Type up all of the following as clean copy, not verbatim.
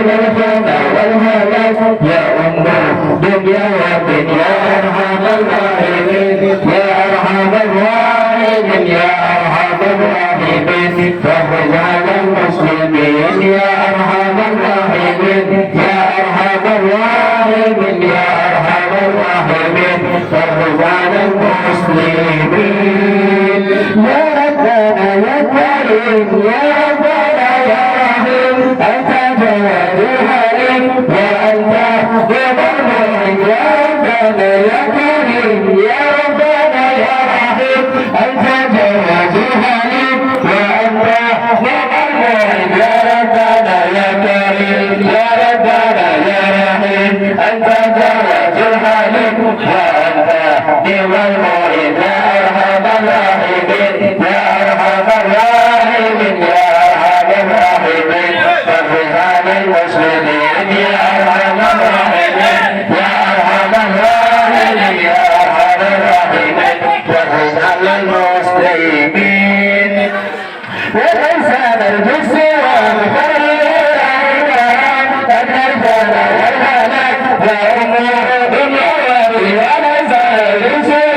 الكون والهلاك يا أم الدنيا والدين يا أرحم الراحمين يا أرحم الراحمين يا أرحم الراحمين فرج على المسلمين يا أرحم الراحمين يا أرحم الراحمين يا أرحم الراحمين فرج على المسلمين يا ربنا يا كريم يا ربنا يا رحيم أنت جواد حليم يا أنت يا برهان يا ربنا يا كريم يا ربنا يا رحيم أنت جواد حليم يا أنت يا برهان يا ربنا يا كريم يا ربنا يا رحيم أنت جواد حليم يا أنت يا برهان يا أرحم الراحمين يا أرحم الراحمين يا أرحم الراحمين فرج على المسلمين يا أرحم الراحمين يا أرحم الراحمين يا أرحم الراحمين فرج على المسلمين والإنسان الجسر والخير أن الجنة والهلاك وأمور الدنيا والإنسان الجسر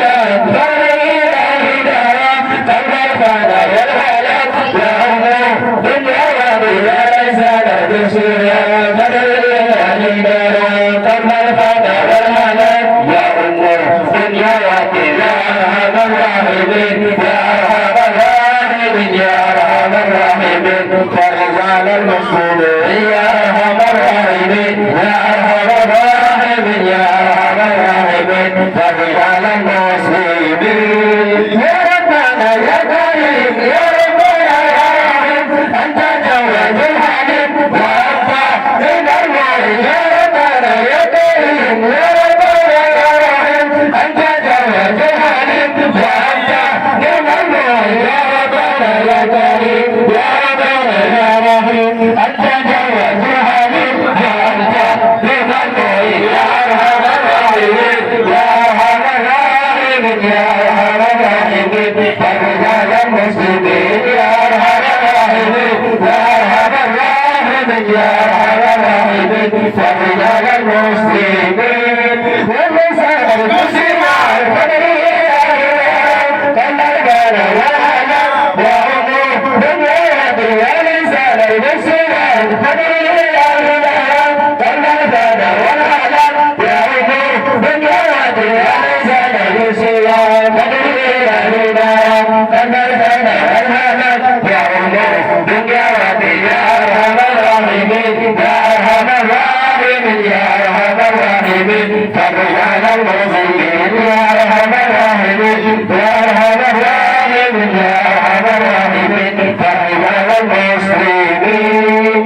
والخير أن الجنة والهلاك وأمور الدنيا والإنسان الجسر يا أرحم الراحمين فرج على المسلمين